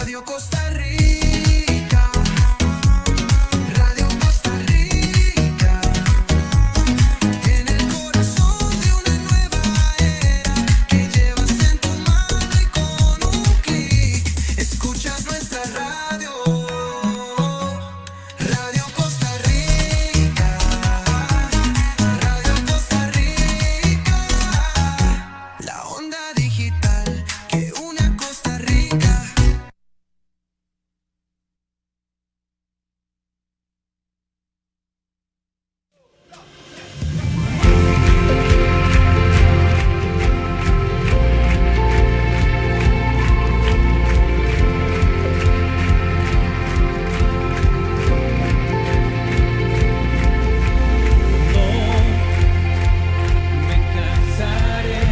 Radio Costa Rica, Radio Costa Rica, en el corazón de una nueva era que llevas en tu mano y con un clic escuchas nuestra radio, Radio Costa Rica, Radio Costa Rica, la onda digital que une a Costa Rica. Me cansaré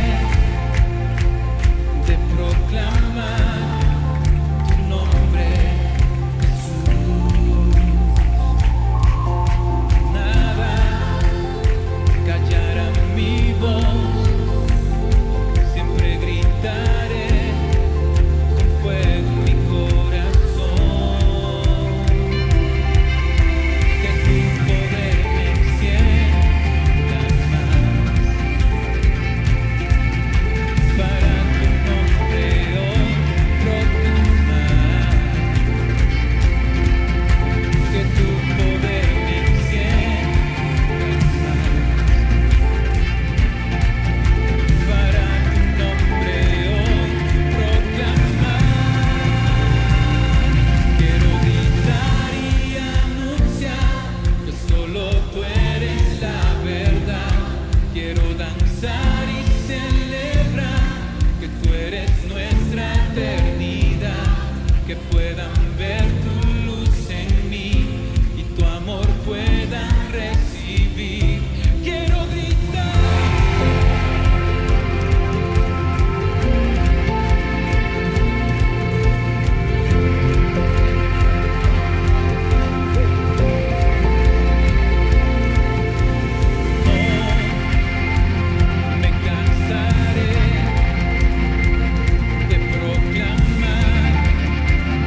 de proclamar tu nombre, Jesús. Nada callará mi voz, siempre gritaré con fuego en mi corazón, que tu poder me encienda más. Para tu nombre hoy proclamar, que tu poder me encienda más. Para tu nombre hoy proclamar, quiero gritar y anunciar que solo tú eres la verdad. Quiero danzar y celebrar que tú eres nuestra eternidad, que puedan ver tu luz en mí y tu amor puedan recibir. Quiero gritar. Me cansaré de proclamar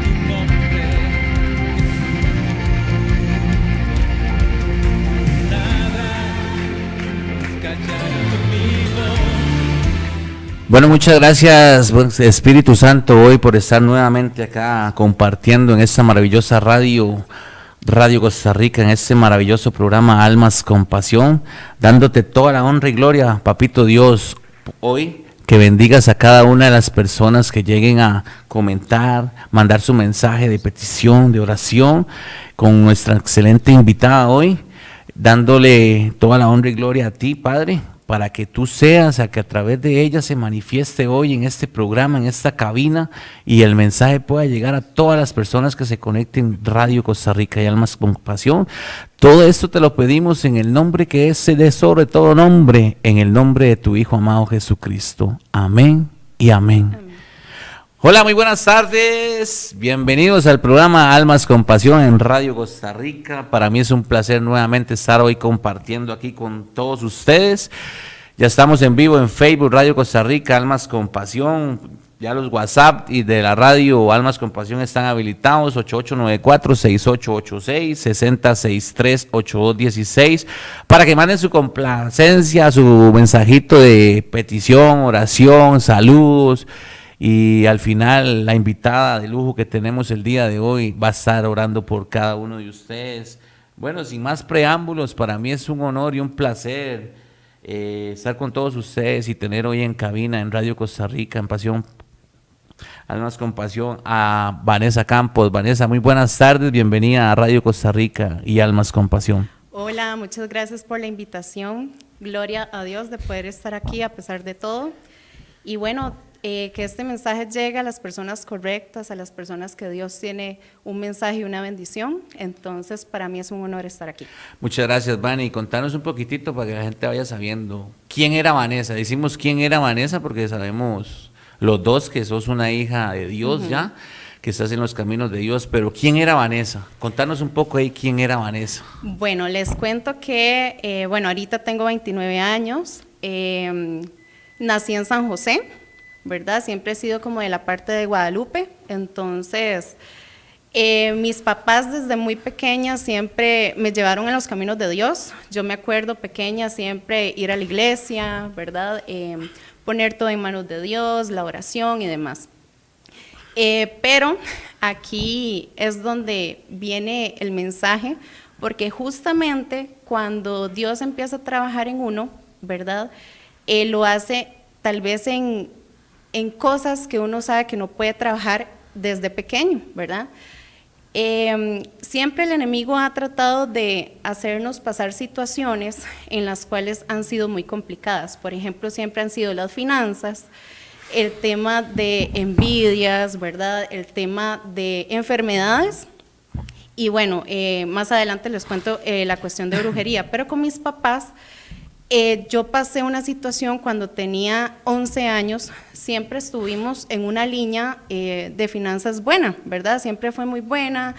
tu nombre, Jesús. Nada callará mi voz. Bueno, muchas gracias, Espíritu Santo, hoy por estar nuevamente acá compartiendo en esta maravillosa radio, Radio Costa Rica, en este maravilloso programa Almas con Pasión, dándote toda la honra y gloria, Papito Dios, hoy que bendigas a cada una de las personas que lleguen a comentar, mandar su mensaje de petición, de oración, con nuestra excelente invitada hoy, dándole toda la honra y gloria a ti, Padre, para que tú seas, a que a través de ella se manifieste hoy en este programa, en esta cabina, y el mensaje pueda llegar a todas las personas que se conecten Radio Costa Rica y Almas con Pasión. Todo esto te lo pedimos en el nombre que es de sobre todo nombre, en el nombre de tu Hijo amado Jesucristo. Amén y amén. Hola, muy buenas tardes, bienvenidos al programa Almas con Pasión en Radio Costa Rica. Para mí es un placer nuevamente estar hoy compartiendo aquí con todos ustedes. Ya estamos en vivo en Facebook, Radio Costa Rica, Almas con Pasión. Ya los WhatsApp y de la radio Almas con Pasión están habilitados, 8894-6886, 6063-8216, para que manden su complacencia, su mensajito de petición, oración, saludos. Y al final la invitada de lujo que tenemos el día de hoy va a estar orando por cada uno de ustedes. Bueno, sin más preámbulos, para mí es un honor y un placer estar con todos ustedes y tener hoy en cabina en Radio Costa Rica, en Pasión, Almas con Pasión, a Vanessa Campos. Vanessa, muy buenas tardes, bienvenida a Radio Costa Rica y Almas con Pasión. Hola, muchas gracias por la invitación. Gloria a Dios de poder estar aquí a pesar de todo. Y bueno, que este mensaje llegue a las personas correctas, a las personas que Dios tiene un mensaje y una bendición. Entonces, para mí es un honor estar aquí. Muchas gracias, Vani. Contanos un poquitito para que la gente vaya sabiendo quién era Vanessa. Decimos quién era Vanessa porque sabemos los dos que sos una hija de Dios ya, que estás en los caminos de Dios, pero ¿quién era Vanessa? Contanos un poco ahí quién era Vanessa. Bueno, les cuento que, bueno, ahorita tengo 29 años, nací en San José, ¿verdad? Siempre he sido como de la parte de Guadalupe, entonces mis papás desde muy pequeña siempre me llevaron en los caminos de Dios. Yo me acuerdo pequeña siempre ir a la iglesia, ¿verdad? Poner todo en manos de Dios, la oración y demás. Pero aquí es donde viene el mensaje, porque justamente cuando Dios empieza a trabajar en uno, ¿verdad? Lo hace tal vez en cosas que uno sabe que no puede trabajar desde pequeño, ¿verdad? Siempre el enemigo ha tratado de hacernos pasar situaciones en las cuales han sido muy complicadas. Por ejemplo, siempre han sido las finanzas, el tema de envidias, ¿verdad? El tema de enfermedades. Y bueno, más adelante les cuento la cuestión de brujería. Pero con mis papás, yo pasé una situación cuando tenía 11 años, siempre estuvimos en una línea de finanzas buena, ¿verdad? Siempre fue muy buena,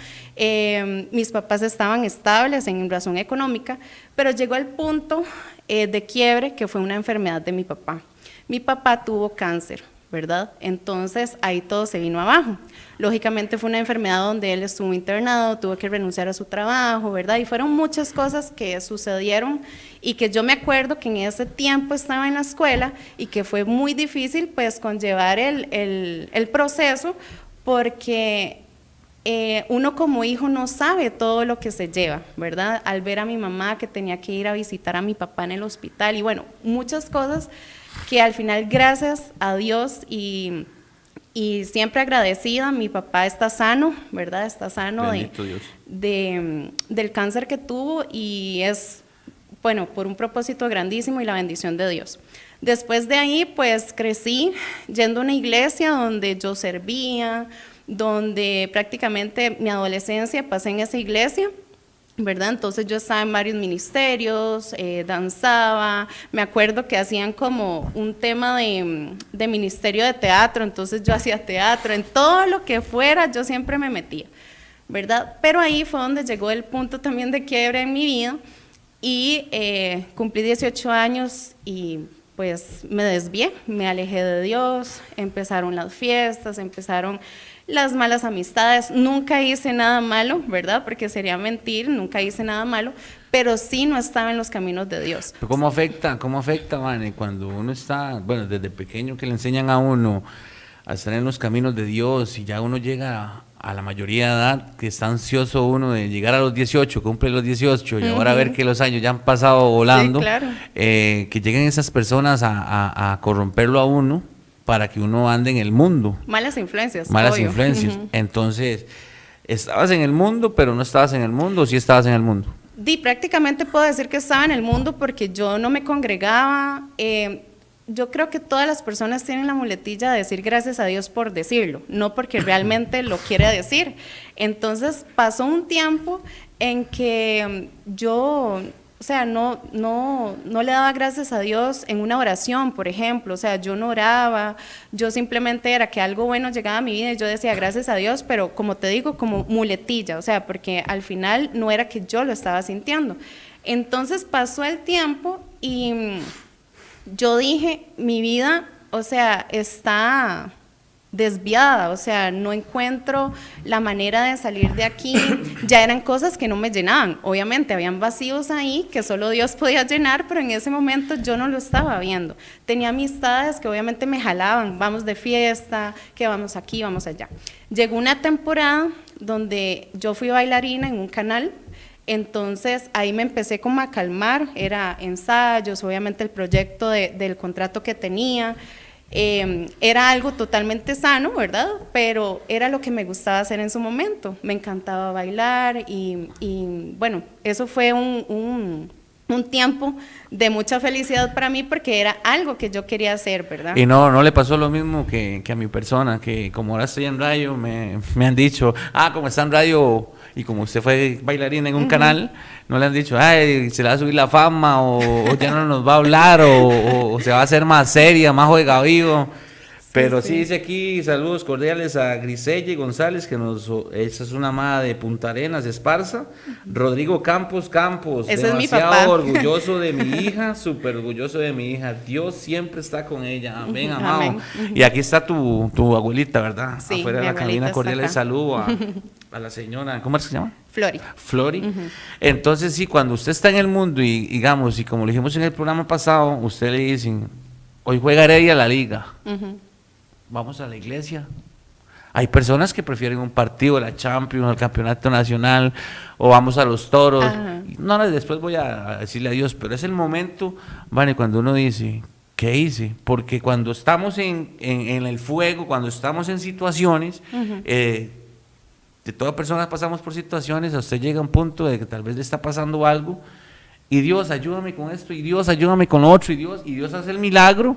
mis papás estaban estables en razón económica, pero llegó el punto de quiebre que fue una enfermedad de mi papá. Mi papá tuvo cáncer, ¿verdad? Entonces ahí todo se vino abajo. Lógicamente fue una enfermedad donde él estuvo internado, tuvo que renunciar a su trabajo, ¿verdad? Y fueron muchas cosas que sucedieron y que yo me acuerdo que en ese tiempo estaba en la escuela y que fue muy difícil pues conllevar el proceso porque uno como hijo no sabe todo lo que se lleva, ¿verdad? Al ver a mi mamá que tenía que ir a visitar a mi papá en el hospital y bueno, muchas cosas que al final gracias a Dios y siempre agradecida, mi papá está sano, ¿verdad? Está sano del cáncer que tuvo y es, bueno, por un propósito grandísimo y la bendición de Dios. Después de ahí, pues crecí yendo a una iglesia donde yo servía, donde prácticamente mi adolescencia pasé en esa iglesia, ¿verdad? Entonces yo estaba en varios ministerios, danzaba, me acuerdo que hacían como un tema de ministerio de teatro, entonces yo hacía teatro, en todo lo que fuera yo siempre me metía, ¿verdad? Pero ahí fue donde llegó el punto también de quiebre en mi vida y cumplí 18 años y pues me desvié, me alejé de Dios, empezaron las fiestas, empezaron las malas amistades, nunca hice nada malo, ¿verdad? Porque sería mentir, nunca hice nada malo, pero sí no estaba en los caminos de Dios. ¿Pero cómo afecta, Vane, cuando uno está, bueno, desde pequeño que le enseñan a uno a estar en los caminos de Dios y ya uno llega a la mayoría de edad, que está ansioso uno de llegar a los 18, cumple los 18 y ahora ver que los años ya han pasado volando, sí, claro. Que lleguen esas personas a corromperlo a uno para que uno ande en el mundo. Malas influencias. Malas influencias. Entonces, ¿estabas en el mundo, pero no estabas en el mundo o sí estabas en el mundo? Prácticamente puedo decir que estaba en el mundo porque yo no me congregaba. Yo creo que todas las personas tienen la muletilla de decir gracias a Dios por decirlo, no porque realmente lo quiere decir. Entonces pasó un tiempo en que yo, o sea, no le daba gracias a Dios en una oración, por ejemplo, o sea, yo no oraba, yo simplemente era que algo bueno llegaba a mi vida y yo decía gracias a Dios, pero como te digo, como muletilla, o sea, porque al final no era que yo lo estaba sintiendo. Entonces pasó el tiempo y yo dije, mi vida, o sea, está desviada, o sea, no encuentro la manera de salir de aquí, ya eran cosas que no me llenaban, obviamente habían vacíos ahí que solo Dios podía llenar, pero en ese momento yo no lo estaba viendo, tenía amistades que obviamente me jalaban, vamos de fiesta, que vamos aquí, vamos allá. Llegó una temporada donde yo fui bailarina en un canal, entonces ahí me empecé como a calmar, era ensayos, obviamente el proyecto del contrato que tenía, era algo totalmente sano, ¿verdad? Pero era lo que me gustaba hacer en su momento, me encantaba bailar y bueno, eso fue un tiempo de mucha felicidad para mí porque era algo que yo quería hacer, ¿verdad? Y no le pasó lo mismo que a mi persona, que como ahora estoy en radio, me han dicho, como está en radio y como usted fue bailarina en un canal, no le han dicho, ay, se le va a subir la fama o ya no nos va a hablar o se va a hacer más seria, más juega vivo. Pero sí. sí dice aquí, saludos cordiales a Griselle González, esa es una amada de Punta Arenas, Esparza. Rodrigo Campos, Ese es mi demasiado papá. orgulloso de mi hija, súper orgulloso de mi hija. Dios siempre está con ella, amén, amado. Amén. Y aquí está tu abuelita, ¿verdad? Sí, Afuera de mi la abuelita cabina, está cordiales acá. saludos a la señora, ¿cómo es que se llama? Flori. Flori. Entonces, sí, cuando usted está en el mundo y digamos, y como lo dijimos en el programa pasado, usted le dicen, hoy juega Heredia la liga, Ujú. vamos a la iglesia. Hay personas que prefieren un partido de la Champions, el campeonato nacional, o vamos a los toros. Ajá. No, después voy a decirle adiós, pero es el momento, vale, cuando uno dice, ¿qué hice? Porque cuando estamos en el fuego, cuando estamos en situaciones, de todas personas pasamos por situaciones, a usted llega a un punto de que tal vez le está pasando algo, y Dios, ayúdame con esto, y Dios, ayúdame con lo otro, y Dios hace el milagro,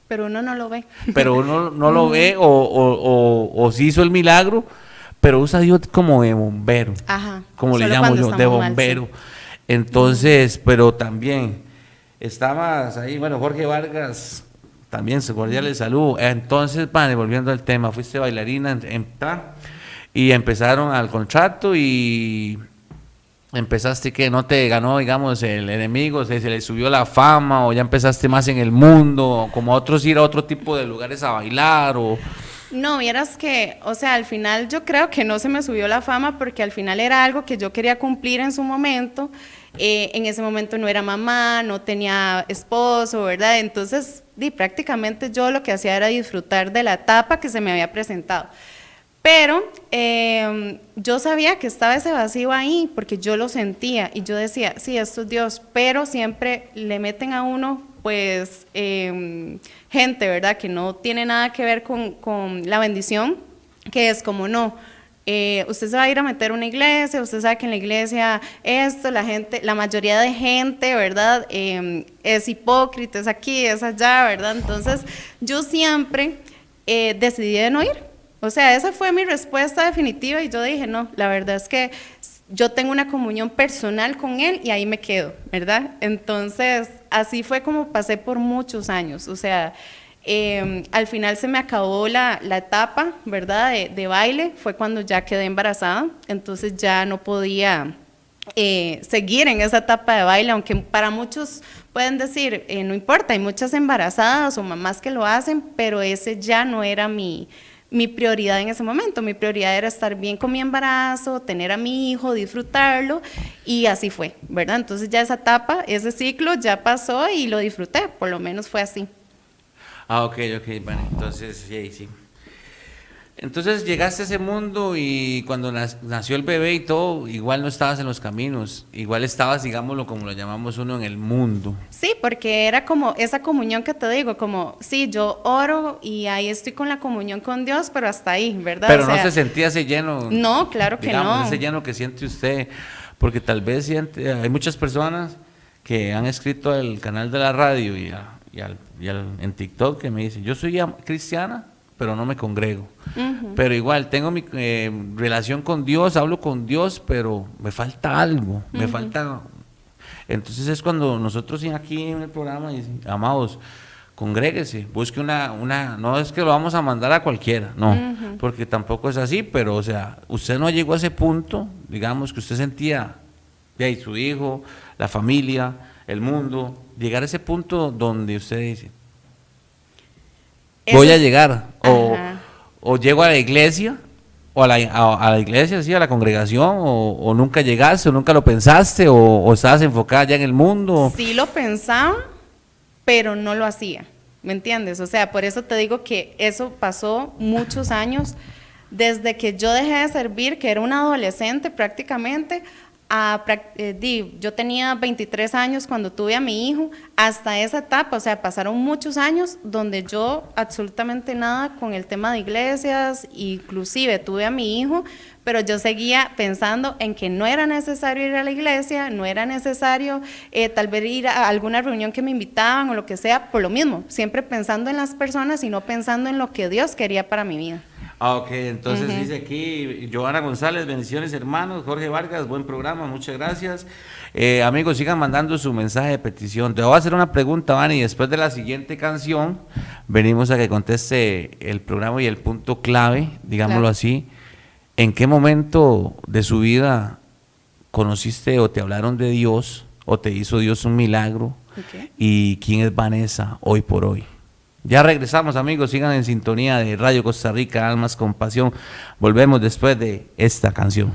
Pero uno no lo ve. pero uno no lo ve, o sí hizo el milagro, pero usa a Dios como de bombero, Ajá. como le Solo llamo cuando yo, de estamos mal, bombero. sí. Entonces, pero también, estabas ahí, bueno, Jorge Vargas, también se cordiales saludo. Entonces, vale, volviendo al tema, fuiste bailarina y empezaron al contrato y empezaste que no te ganó, digamos, el enemigo, se le subió la fama o ya empezaste más en el mundo, como otros ir a otro tipo de lugares a bailar o... No, vieras que, o sea, al final yo creo que no se me subió la fama porque al final era algo que yo quería cumplir en su momento. En ese momento no era mamá, no tenía esposo, ¿verdad? Entonces, prácticamente yo lo que hacía era disfrutar de la etapa que se me había presentado. Pero yo sabía que estaba ese vacío ahí porque yo lo sentía y yo decía, sí, esto es Dios, pero siempre le meten a uno, pues, gente, ¿verdad? Que no tiene nada que ver con la bendición, que es como no. Usted se va a ir a meter a una iglesia, usted sabe que en la iglesia esto, la gente, la mayoría de gente, ¿verdad? Es hipócrita, es aquí, es allá, ¿verdad? Entonces, yo siempre decidí de no ir. O sea, esa fue mi respuesta definitiva y yo dije, no, la verdad es que yo tengo una comunión personal con Él y ahí me quedo, ¿verdad? Entonces, así fue como pasé por muchos años, o sea, al final se me acabó la etapa, ¿verdad? De baile, fue cuando ya quedé embarazada, entonces ya no podía seguir en esa etapa de baile, aunque para muchos pueden decir, no importa, hay muchas embarazadas o mamás que lo hacen, pero ese ya no era mi prioridad en ese momento. Mi prioridad era estar bien con mi embarazo, tener a mi hijo, disfrutarlo, y así fue, ¿verdad? Entonces ya esa etapa, ese ciclo ya pasó y lo disfruté, por lo menos fue así. Ah, ok, bueno, entonces, sí. Entonces llegaste a ese mundo y cuando nació el bebé y todo, igual no estabas en los caminos, igual estabas, digámoslo, como lo llamamos uno, en el mundo. Sí, porque era como esa comunión que te digo, como, sí, yo oro y ahí estoy con la comunión con Dios, pero hasta ahí, ¿verdad? Pero O no sea, se sentía ese lleno. No, claro que digamos, no. ese lleno que siente usted, porque tal vez hay muchas personas que han escrito al canal de la radio en TikTok que me dicen, yo soy cristiana, pero no me congrego. Pero igual, tengo mi relación con Dios, hablo con Dios, pero me falta algo, me falta... Entonces es cuando nosotros aquí en el programa dicen, amados, congréguese, busque no es que lo vamos a mandar a cualquiera, no, porque tampoco es así, pero o sea, usted no llegó a ese punto, digamos, que usted sentía, y su hijo, la familia, el mundo, llegar a ese punto donde usted dice, voy a llegar, o llego a la iglesia, o a la iglesia, sí, a la congregación, o nunca llegaste, o nunca lo pensaste, o estabas enfocada ya en el mundo. Sí lo pensaba, pero no lo hacía, ¿me entiendes? O sea, por eso te digo que eso pasó muchos años, desde que yo dejé de servir, que era una adolescente prácticamente, yo tenía 23 años cuando tuve a mi hijo, hasta esa etapa, o sea, pasaron muchos años donde yo absolutamente nada con el tema de iglesias, inclusive tuve a mi hijo, pero yo seguía pensando en que no era necesario ir a la iglesia, no era necesario tal vez ir a alguna reunión que me invitaban o lo que sea, por lo mismo, siempre pensando en las personas y no pensando en lo que Dios quería para mi vida. Ah, ok, entonces Ujú. dice aquí Joana González, bendiciones hermanos, Jorge Vargas, buen programa, muchas gracias. Amigos, sigan mandando su mensaje de petición. Te voy a hacer una pregunta, Vani, y después de la siguiente canción, venimos a que conteste el programa y el punto clave, digámoslo Claro. así. ¿En qué momento de su vida conociste o te hablaron de Dios o te hizo Dios un milagro? Ok. ¿Y quién es Vanessa hoy por hoy? Ya regresamos, amigos, sigan en sintonía de Radio Costa Rica, Almas con Pasión. Volvemos después de esta canción.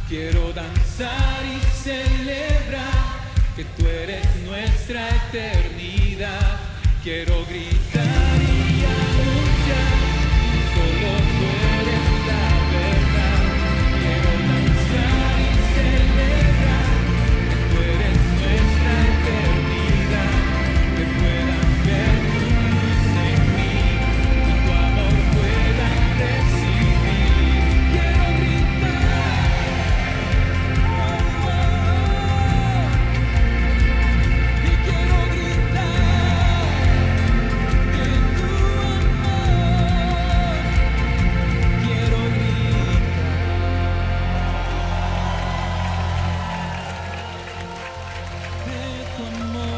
Quiero danzar y celebrar que tú eres nuestra eternidad. Quiero gritar y anunciar que solo tú eres la verdad. Quiero danzar y celebrar que tú eres nuestra eternidad. Que puedan ver tu luz en mí y tu amor puedan recibir. Quiero gritar. Y quiero gritar que tu amor, quiero gritar de tu amor,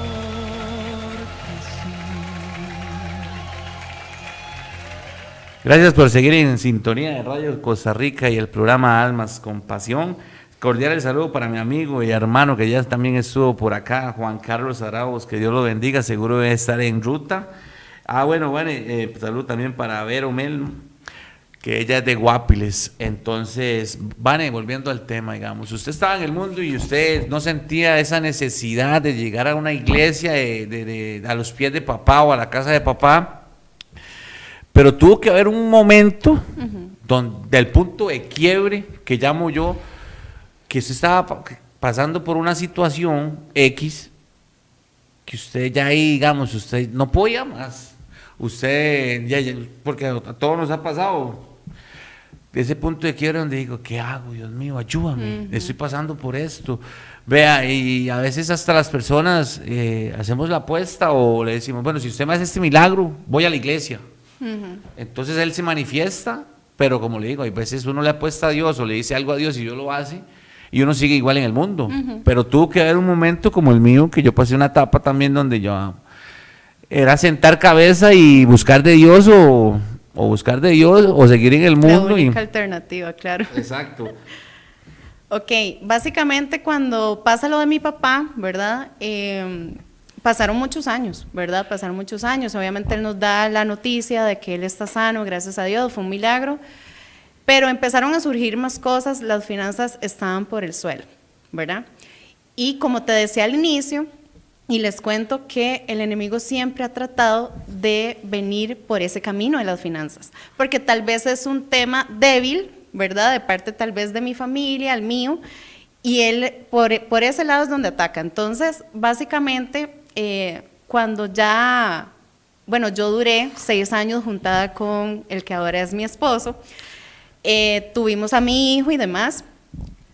Gracias por seguir en sintonía de Radio Costa Rica y el programa Almas con Pasión. Cordial el saludo para mi amigo y hermano que ya también estuvo por acá, Juan Carlos Arauz, que Dios lo bendiga, seguro debe estar en ruta. Bueno, salud también para Vero Mel, que ella es de Guapiles. Entonces, Vane, volviendo al tema, digamos, usted estaba en el mundo y usted no sentía esa necesidad de llegar a una iglesia a los pies de papá o a la casa de papá, pero tuvo que haber un momento del punto de quiebre que llamo yo, que usted estaba pasando por una situación X, que usted ya ahí, digamos, usted no podía más. Usted, porque a todos nos ha pasado, de ese punto de quiebre donde digo, ¿qué hago? Dios mío, ayúdame, estoy pasando por esto. Vea, y a veces hasta las personas hacemos la apuesta o le decimos, bueno, si usted me hace este milagro, voy a la iglesia. Entonces él se manifiesta, pero como le digo, hay veces uno le apuesta a Dios o le dice algo a Dios y Dios lo hace y uno sigue igual en el mundo. Pero tuvo que haber un momento como el mío, que yo pasé una etapa también donde yo era sentar cabeza y buscar de Dios o buscar de Dios o seguir en el La mundo. única alternativa, claro. Exacto. Ok, básicamente cuando pasa lo de mi papá, ¿verdad? Pasaron muchos años, ¿verdad? Pasaron muchos años. Obviamente él nos da la noticia de que él está sano, gracias a Dios, fue un milagro. Pero empezaron a surgir más cosas, las finanzas estaban por el suelo, ¿verdad? Y como te decía al inicio, y les cuento que el enemigo siempre ha tratado de venir por ese camino de las finanzas, porque tal vez es un tema débil, ¿verdad? De parte tal vez de mi familia, el mío, y él por ese lado es donde ataca. Entonces, básicamente, cuando ya, bueno, yo duré 6 años juntada con el que ahora es mi esposo, tuvimos a mi hijo y demás,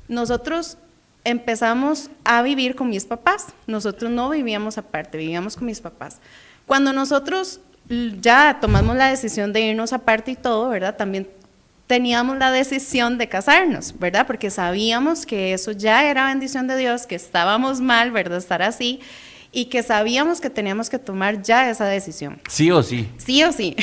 nosotros empezamos a vivir con mis papás. Nosotros no vivíamos aparte, vivíamos con mis papás. Cuando nosotros ya tomamos la decisión de irnos aparte y todo, ¿verdad? También teníamos la decisión de casarnos, ¿verdad? Porque sabíamos que eso ya era bendición de Dios, que estábamos mal, ¿verdad? Estar así, y que sabíamos que teníamos que tomar ya esa decisión. Sí o sí. Sí o sí.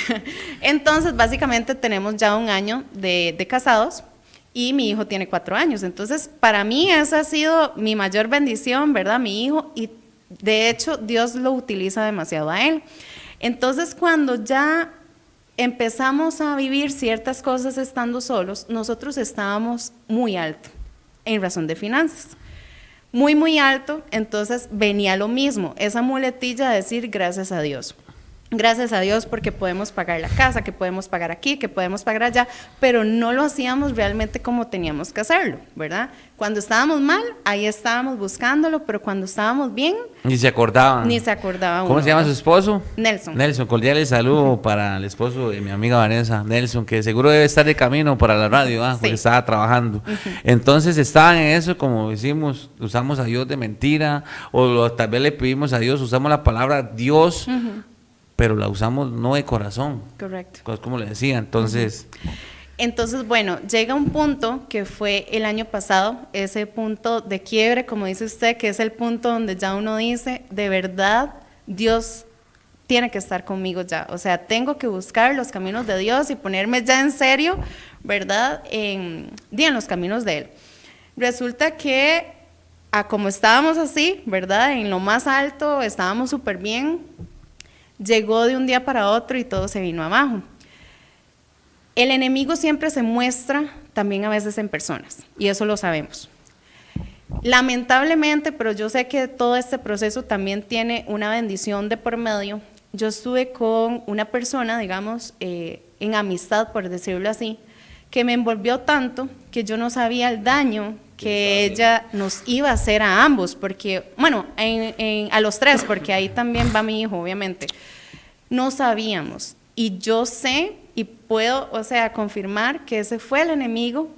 Entonces, básicamente tenemos ya 1 año de casados y mi hijo tiene 4 años. Entonces, para mí esa ha sido mi mayor bendición, ¿verdad? Mi hijo, y de hecho Dios lo utiliza demasiado a él. Entonces, cuando ya empezamos a vivir ciertas cosas estando solos, nosotros estábamos muy alto en razón de finanzas. Muy, muy alto, entonces venía lo mismo, esa muletilla de decir gracias a Dios. Gracias a Dios porque podemos pagar la casa, que podemos pagar aquí, que podemos pagar allá, pero no lo hacíamos realmente como teníamos que hacerlo, ¿verdad? Cuando estábamos mal, ahí estábamos buscándolo, pero cuando estábamos bien, Ni se acordaban. ni se acordaba uno. ¿Cómo se llama su esposo? Nelson. Nelson, cordial saludo para el esposo de mi amiga Vanessa, Nelson, que seguro debe estar de camino para la radio, porque Sí. estaba trabajando. Entonces estaban en eso, como decimos, usamos a Dios de mentira, tal vez le pedimos a Dios, usamos la palabra Dios, pero la usamos no de corazón, Correcto. como le decía. Entonces, Entonces, bueno, llega un punto que fue el año pasado, ese punto de quiebre, como dice usted, que es el punto donde ya uno dice, de verdad, Dios tiene que estar conmigo ya. O sea, tengo que buscar los caminos de Dios y ponerme ya en serio, ¿verdad? En los caminos de Él. Resulta que, como estábamos así, ¿verdad? En lo más alto, estábamos súper bien, llegó de un día para otro y todo se vino abajo. El enemigo siempre se muestra también a veces en personas, y eso lo sabemos. Lamentablemente, pero yo sé que todo este proceso también tiene una bendición de por medio. Yo estuve con una persona, digamos, en amistad, por decirlo así, que me envolvió tanto que yo no sabía el daño que ella nos iba a hacer a ambos, porque, bueno, a los 3, porque ahí también va mi hijo, obviamente. No sabíamos, y yo sé y puedo, o sea, confirmar que ese fue el enemigo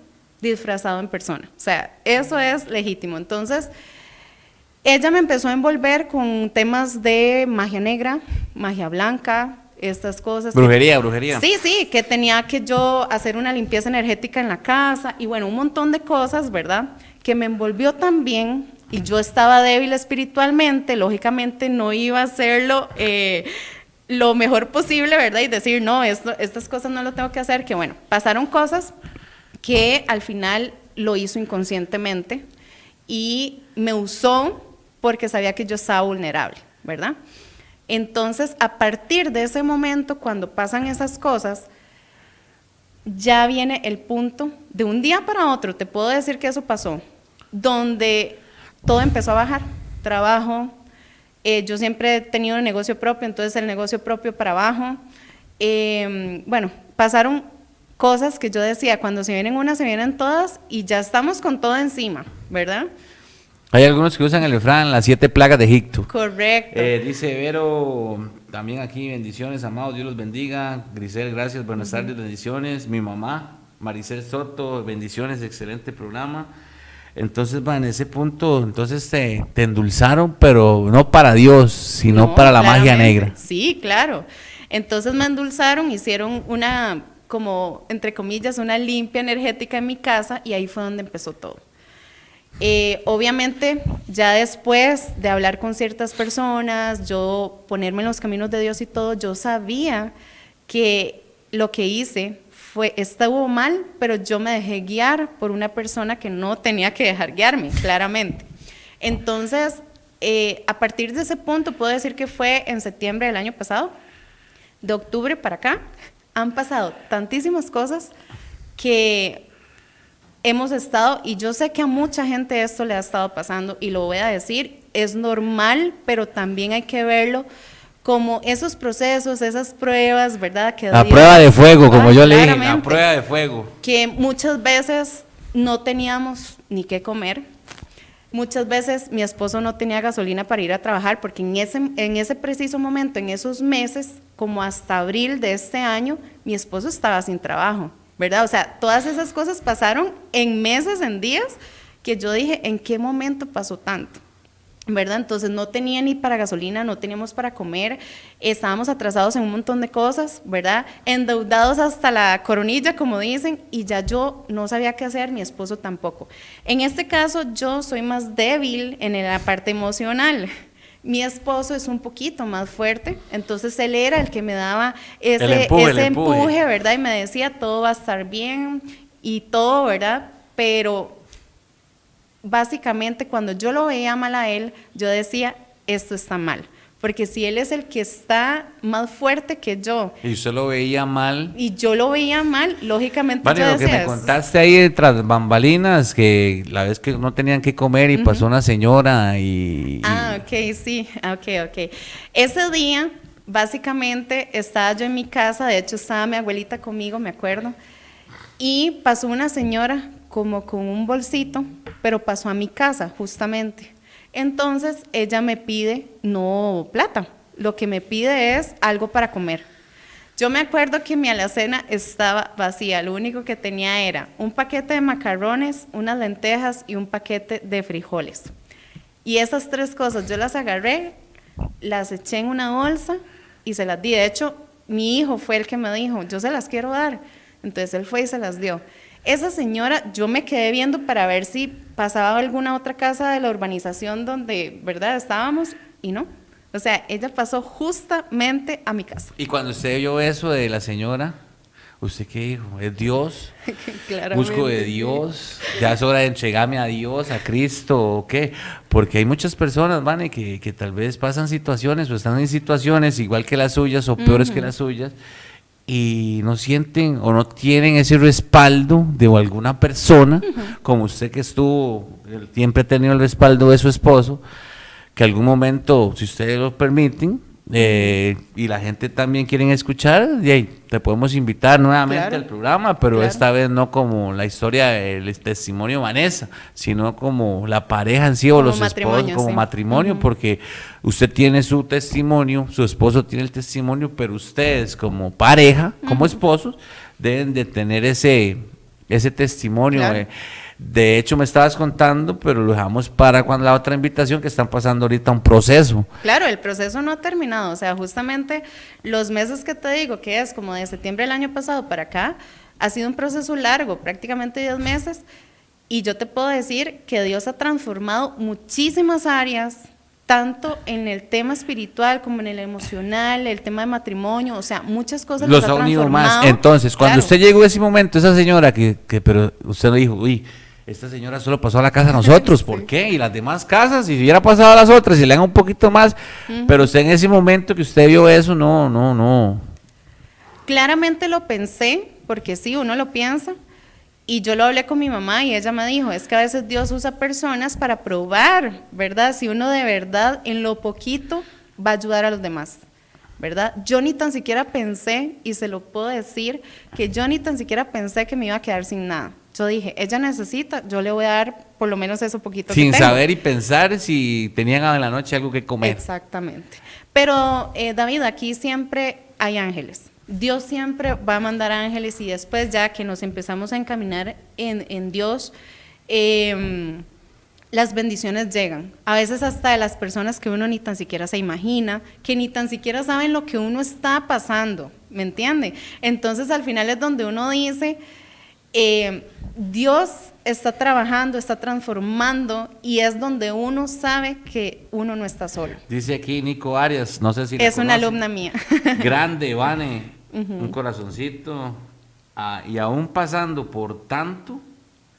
disfrazado en persona. O sea, eso es legítimo. Entonces, ella me empezó a envolver con temas de magia negra, magia blanca, estas cosas. brujería. Sí, sí, que tenía que yo hacer una limpieza energética en la casa y bueno, un montón de cosas, ¿verdad? Que me envolvió también y yo estaba débil espiritualmente, lógicamente no iba a hacerlo lo mejor posible, ¿verdad? Y decir, no, estas cosas no lo tengo que hacer, que bueno, pasaron cosas que al final lo hizo inconscientemente y me usó porque sabía que yo estaba vulnerable, ¿verdad? Entonces, a partir de ese momento, cuando pasan esas cosas, ya viene el punto de un día para otro, te puedo decir que eso pasó, donde todo empezó a bajar, trabajo, yo siempre he tenido un negocio propio, entonces el negocio propio para abajo, bueno, pasaron cosas que yo decía, cuando se vienen unas, se vienen todas, y ya estamos con todo encima, ¿verdad? hay algunos que usan el refrán, las 7 plagas de Egipto. Correcto. Dice Vero, también aquí, bendiciones, amados, Dios los bendiga. Grisel, gracias, buenas tardes, bendiciones. Mi mamá, Maricel Soto, bendiciones, excelente programa. Entonces, en ese punto, entonces te endulzaron, pero no para Dios, sino No, para la magia claramente. negra. Sí, claro. Entonces me endulzaron, hicieron una, como, entre comillas, una limpia energética en mi casa y ahí fue donde empezó todo. Obviamente, ya después de hablar con ciertas personas, yo ponerme en los caminos de Dios y todo, yo sabía que lo que hice estuvo mal, pero yo me dejé guiar por una persona que no tenía que dejar guiarme, claramente. Entonces, a partir de ese punto, puedo decir que fue en septiembre del año pasado, de octubre para acá, han pasado tantísimas cosas que hemos estado, y yo sé que a mucha gente esto le ha estado pasando, y lo voy a decir, es normal, pero también hay que verlo como esos procesos, esas pruebas, ¿verdad? Que La Dios prueba de fuego, como Ay, yo leí, la claramente, prueba de fuego. que muchas veces no teníamos ni qué comer. Muchas veces mi esposo no tenía gasolina para ir a trabajar porque en ese preciso momento, en esos meses, como hasta abril de este año, mi esposo estaba sin trabajo, ¿verdad? O sea, todas esas cosas pasaron en meses, en días, que yo dije, ¿en qué momento pasó tanto? ¿Verdad? Entonces no tenía ni para gasolina, no teníamos para comer, estábamos atrasados en un montón de cosas, ¿verdad? Endeudados hasta la coronilla, como dicen, y ya yo no sabía qué hacer, mi esposo tampoco. En este caso, yo soy más débil en la parte emocional. Mi esposo es un poquito más fuerte, entonces él era el que me daba ese empuje, ¿verdad? Y me decía, todo va a estar bien y todo, ¿verdad? Pero básicamente cuando yo lo veía mal a él, yo decía, esto está mal, porque si él es el que está más fuerte que yo, Y usted lo veía mal. y yo lo veía mal, lógicamente Vale, yo lo que decía, me contaste ahí tras bambalinas, que la vez que no tenían que comer y pasó una señora y... ok, sí, ok. Ese día, básicamente, estaba yo en mi casa, de hecho estaba mi abuelita conmigo, me acuerdo, y pasó una señora como con un bolsito, pero pasó a mi casa, justamente. Entonces, ella me pide, no plata, lo que me pide es algo para comer. Yo me acuerdo que mi alacena estaba vacía, lo único que tenía era un paquete de macarrones, unas lentejas y un paquete de frijoles. Y esas tres cosas yo las agarré, las eché en una bolsa y se las di. De hecho, mi hijo fue el que me dijo, yo se las quiero dar. Entonces él fue y se las dio. Esa señora, yo me quedé viendo para ver si pasaba a alguna otra casa de la urbanización donde, ¿verdad?, estábamos, y no. O sea, ella pasó justamente a mi casa. Y cuando usted vio eso de la señora, ¿usted qué dijo? ¿Es Dios? Claramente, ¿Busco de sí. Dios? ¿Ya es hora de entregarme a Dios, a Cristo o qué? Porque hay muchas personas, ¿vale? Que tal vez pasan situaciones o están en situaciones igual que las suyas o peores que las suyas y no sienten o no tienen ese respaldo de alguna persona, como usted que siempre ha tenido el respaldo de su esposo, que algún momento, si ustedes lo permiten, y la gente también quieren escuchar, y ahí te podemos invitar nuevamente Claro. al programa, pero Claro. esta vez no como la historia del testimonio de Vanessa, sino como la pareja en sí o Como los esposos, matrimonio, como sí. matrimonio, porque usted tiene su testimonio, su esposo tiene el testimonio, pero ustedes como pareja, como esposos, deben de tener ese testimonio. Claro. De hecho, me estabas contando, pero lo dejamos para cuando la otra invitación, que están pasando ahorita un proceso. Claro, el proceso no ha terminado, o sea, justamente los meses que te digo, que es como de septiembre del año pasado para acá, ha sido un proceso largo, prácticamente 10 meses, y yo te puedo decir que Dios ha transformado muchísimas áreas, tanto en el tema espiritual como en el emocional, el tema de matrimonio, o sea, muchas cosas Los las ha unido transformado. más. Entonces, cuando Claro. usted llegó a ese momento, esa señora pero usted no dijo, uy, esta señora solo pasó a la casa de nosotros, ¿por qué? Y las demás casas, si hubiera pasado a las otras y le dan un poquito más, pero usted en ese momento que usted vio eso, no. Claramente lo pensé, porque sí, uno lo piensa, y yo lo hablé con mi mamá y ella me dijo, es que a veces Dios usa personas para probar, ¿verdad? Si uno de verdad en lo poquito va a ayudar a los demás, ¿verdad? Yo ni tan siquiera pensé, y se lo puedo decir, que yo ni tan siquiera pensé que me iba a quedar sin nada. Yo dije, ella necesita, yo le voy a dar por lo menos eso poquito Sin que tengo. saber y pensar si tenían en la noche algo que comer. Exactamente. Pero, David, aquí siempre hay ángeles. Dios siempre va a mandar ángeles y después ya que nos empezamos a encaminar en Dios, las bendiciones llegan. A veces hasta de las personas que uno ni tan siquiera se imagina, que ni tan siquiera saben lo que uno está pasando, ¿me entiende? Entonces al final es donde uno dice, Dios está trabajando, está transformando y es donde uno sabe que uno no está solo. Dice aquí Nico Arias, no sé si la Es una conoce. alumna mía. Grande, Vane, un corazoncito. Y aún pasando por tanto,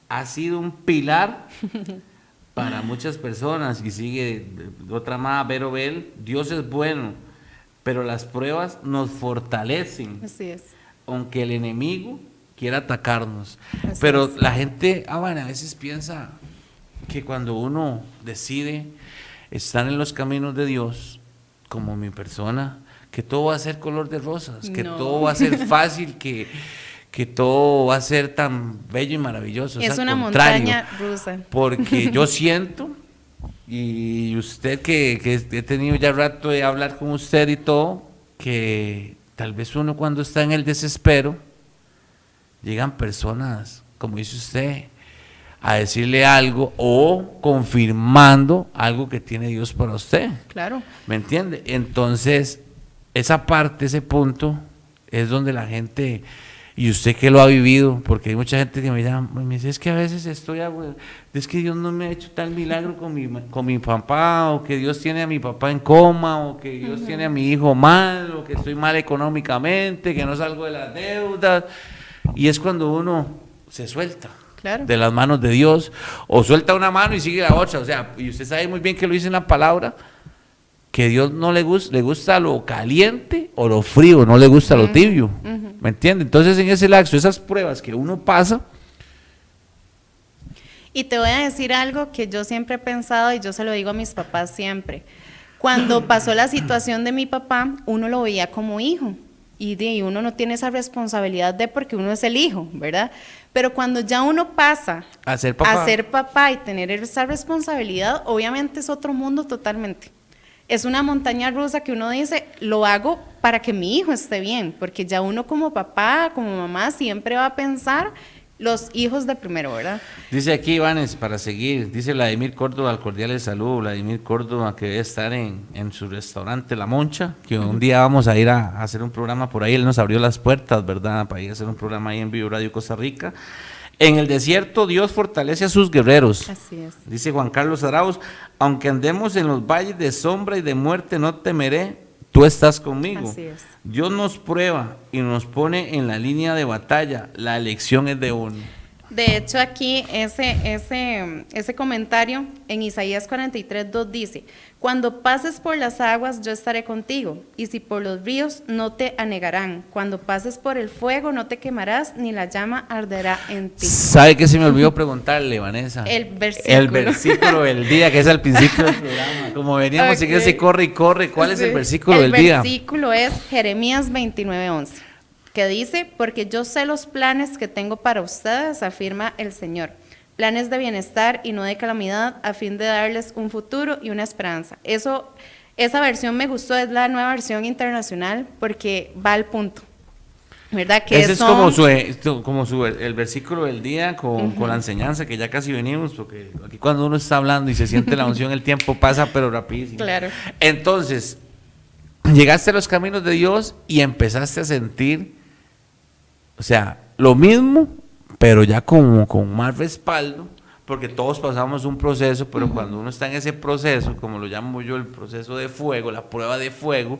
ha sido un pilar para muchas personas. Y sigue otra más, Vero Bell, Dios es bueno, pero las pruebas nos fortalecen, Así es. aunque el enemigo quiera atacarnos. Así Pero es. la gente, bueno, a veces piensa que cuando uno decide estar en los caminos de Dios, como mi persona, que todo va a ser color de rosas, que No. todo va a ser fácil, que todo va a ser tan bello y maravilloso. Es al una contrario, montaña rusa. porque yo siento, y usted que he tenido ya rato de hablar con usted y todo, que tal vez uno cuando está en el desespero, llegan personas, como dice usted, a decirle algo o confirmando algo que tiene Dios para usted. Claro. ¿Me entiende? Entonces, esa parte, ese punto, es donde la gente, y usted que lo ha vivido, porque hay mucha gente que me dice, es que a veces es que Dios no me ha hecho tal milagro con mi papá, o que Dios tiene a mi papá en coma, o que Dios tiene a mi hijo mal, o que estoy mal económicamente, que no salgo de las deudas, y es cuando uno se suelta. Claro. De las manos de Dios, o suelta una mano y sigue la otra, o sea, y usted sabe muy bien que lo dice en la palabra, que Dios no le gusta lo caliente o lo frío, no le gusta lo tibio, ¿me entiende? Entonces en ese lapso, esas pruebas que uno pasa, Y te voy a decir algo que yo siempre he pensado y yo se lo digo a mis papás siempre. Cuando pasó la situación de mi papá, uno lo veía como hijo y uno no tiene esa responsabilidad de porque uno es el hijo, ¿verdad? Pero cuando ya uno pasa a ser papá, a ser papá y tener esa responsabilidad, obviamente es otro mundo totalmente. Es una montaña rusa que uno dice, lo hago para que mi hijo esté bien, porque ya uno como papá, como mamá, siempre va a pensar los hijos de primero, ¿verdad? dice aquí Ivanes, para seguir, dice Vladimir Córdoba, al cordiales saludos, Vladimir Córdoba, que debe estar en su restaurante La Moncha, que un día vamos a ir a hacer un programa por ahí, él nos abrió las puertas, ¿verdad?, para ir a hacer un programa ahí en Vivo Radio Costa Rica. En el desierto Dios fortalece a sus guerreros. Así es. Dice Juan Carlos Arauz, aunque andemos en los valles de sombra y de muerte, no temeré, tú estás conmigo. Así es. Dios nos prueba y nos pone en la línea de batalla, la elección es de uno. De hecho, aquí ese comentario en Isaías 43:2 dice, cuando pases por las aguas yo estaré contigo, y si por los ríos no te anegarán, cuando pases por el fuego no te quemarás, ni la llama arderá en ti. ¿Sabe qué se me olvidó preguntarle, Vanessa? El versículo. El versículo del día, que es al principio del programa. Como veníamos en Ok. ese corre y corre, ¿cuál es el Sí. versículo del día? El versículo es Jeremías 29:11, que dice, porque yo sé los planes que tengo para ustedes, afirma el Señor, planes de bienestar y no de calamidad, a fin de darles un futuro y una esperanza. Esa versión me gustó, es la nueva versión internacional, porque va al punto, ¿verdad? Que Ese es como el versículo del día con la enseñanza, que ya casi venimos, porque aquí cuando uno está hablando y se siente la unción, el tiempo pasa pero rapidísimo. Claro. Entonces, llegaste a los caminos de Dios y empezaste a sentir, o sea, lo mismo, pero ya como con más respaldo, porque todos pasamos un proceso, pero cuando uno está en ese proceso, como lo llamo yo, el proceso de fuego, la prueba de fuego,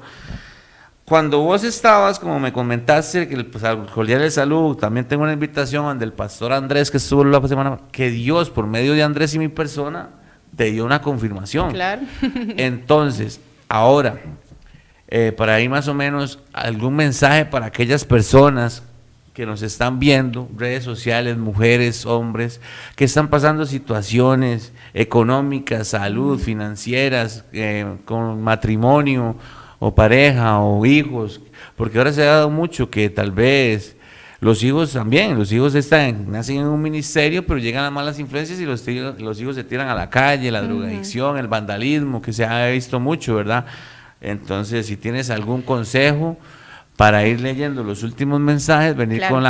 cuando vos estabas, como me comentaste, que al cordial de salud, también tengo una invitación del pastor Andrés, que estuvo la semana, que Dios, por medio de Andrés y mi persona, te dio una confirmación. Claro. Entonces, ahora, para ir más o menos, algún mensaje para aquellas personas que nos están viendo, redes sociales, mujeres, hombres, que están pasando situaciones económicas, salud, financieras, con matrimonio o pareja o hijos, porque ahora se ha dado mucho que tal vez los hijos también, nacen en un ministerio, pero llegan las malas influencias y los hijos se tiran a la calle, la drogadicción, el vandalismo, que se ha visto mucho, ¿verdad? Entonces, si tienes algún consejo para ir leyendo los últimos mensajes, venir Claro. con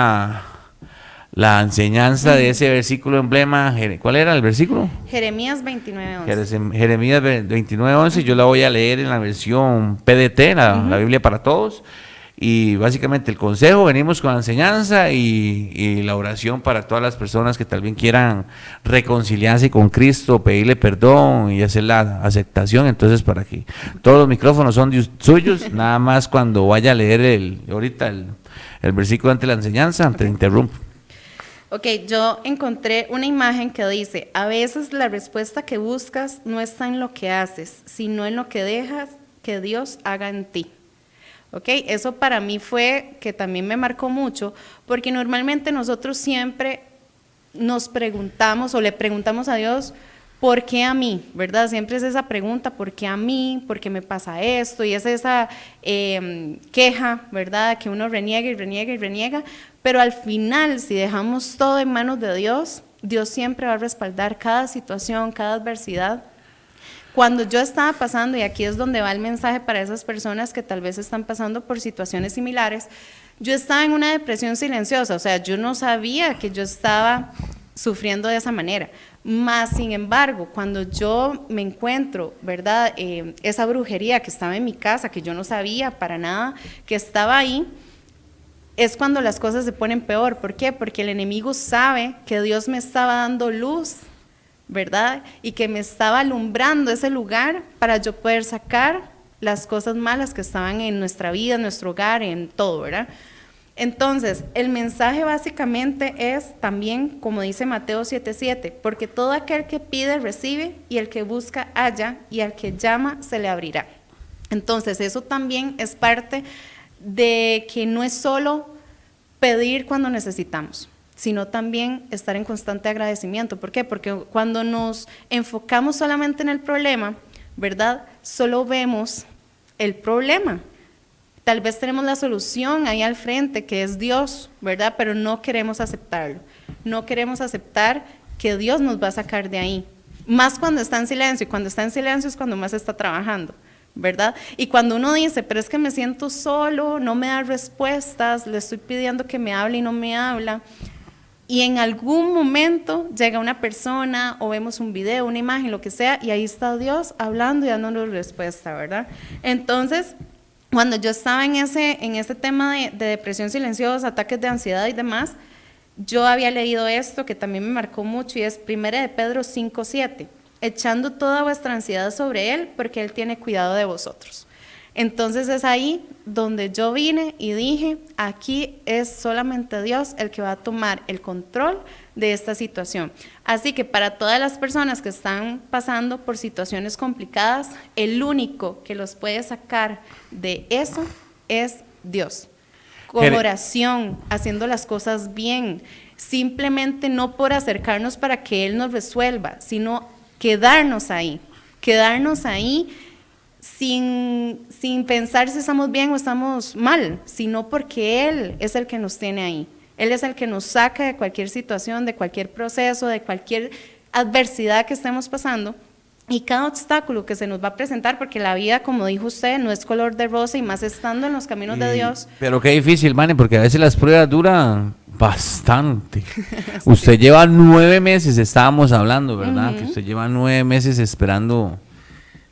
la enseñanza de ese versículo emblema. ¿Cuál era el versículo? Jeremías 29:11. Jeremías 29:11, yo la voy a leer en la versión PDT, la Biblia para todos, y básicamente el consejo, venimos con la enseñanza y la oración para todas las personas que tal vez quieran reconciliarse con Cristo, pedirle perdón y hacer la aceptación. Entonces, para que todos los micrófonos son suyos, nada más cuando vaya a leer el versículo ante la enseñanza, te interrumpo. Ok, yo encontré una imagen que dice, a veces la respuesta que buscas no está en lo que haces, sino en lo que dejas que Dios haga en ti. Ok, eso para mí fue que también me marcó mucho, porque normalmente nosotros siempre nos preguntamos o le preguntamos a Dios ¿por qué a mí? ¿Verdad? Siempre es esa pregunta, ¿por qué a mí? ¿Por qué me pasa esto? Y es esa queja, ¿verdad? Que uno reniega y reniega y reniega, pero al final, si dejamos todo en manos de Dios, Dios siempre va a respaldar cada situación, cada adversidad. Cuando yo estaba pasando, y aquí es donde va el mensaje para esas personas que tal vez están pasando por situaciones similares, yo estaba en una depresión silenciosa, o sea, yo no sabía que yo estaba sufriendo de esa manera. Más sin embargo, cuando yo me encuentro, ¿verdad? Esa brujería que estaba en mi casa, que yo no sabía para nada que estaba ahí, es cuando las cosas se ponen peor. ¿Por qué? Porque el enemigo sabe que Dios me estaba dando luz, ¿verdad? Y que me estaba alumbrando ese lugar para yo poder sacar las cosas malas que estaban en nuestra vida, en nuestro hogar, en todo, ¿verdad? Entonces, el mensaje básicamente es también, como dice Mateo 7:7, porque todo aquel que pide recibe, y el que busca halla, y al que llama se le abrirá. Entonces, eso también es parte de que no es solo pedir cuando necesitamos, sino también estar en constante agradecimiento. ¿Por qué? Porque cuando nos enfocamos solamente en el problema, ¿verdad? Solo vemos el problema. Tal vez tenemos la solución ahí al frente, que es Dios, ¿verdad? Pero no queremos aceptarlo. No queremos aceptar que Dios nos va a sacar de ahí. Más cuando está en silencio, y cuando está en silencio es cuando más está trabajando, ¿verdad? Y cuando uno dice, pero es que me siento solo, no me da respuestas, le estoy pidiendo que me hable y no me habla, y en algún momento llega una persona o vemos un video, una imagen, lo que sea, y ahí está Dios hablando y dándonos respuesta, ¿verdad? Entonces, cuando yo estaba en ese tema de depresión silenciosa, ataques de ansiedad y demás, yo había leído esto que también me marcó mucho, y es 1 de Pedro 5:7, echando toda vuestra ansiedad sobre Él, porque Él tiene cuidado de vosotros. Entonces es ahí donde yo vine y dije, aquí es solamente Dios el que va a tomar el control de esta situación. Así que para todas las personas que están pasando por situaciones complicadas, el único que los puede sacar de eso es Dios. Con oración, haciendo las cosas bien, simplemente no por acercarnos para que Él nos resuelva, sino quedarnos ahí sin pensar si estamos bien o estamos mal, sino porque Él es el que nos tiene ahí. Él es el que nos saca de cualquier situación, de cualquier proceso, de cualquier adversidad que estemos pasando, y cada obstáculo que se nos va a presentar, porque la vida, como dijo usted, no es color de rosa, y más estando en los caminos de Dios. Pero qué difícil, Mane, porque a veces las pruebas duran bastante. Usted lleva 9 meses, estábamos hablando, ¿verdad? Que usted lleva 9 meses esperando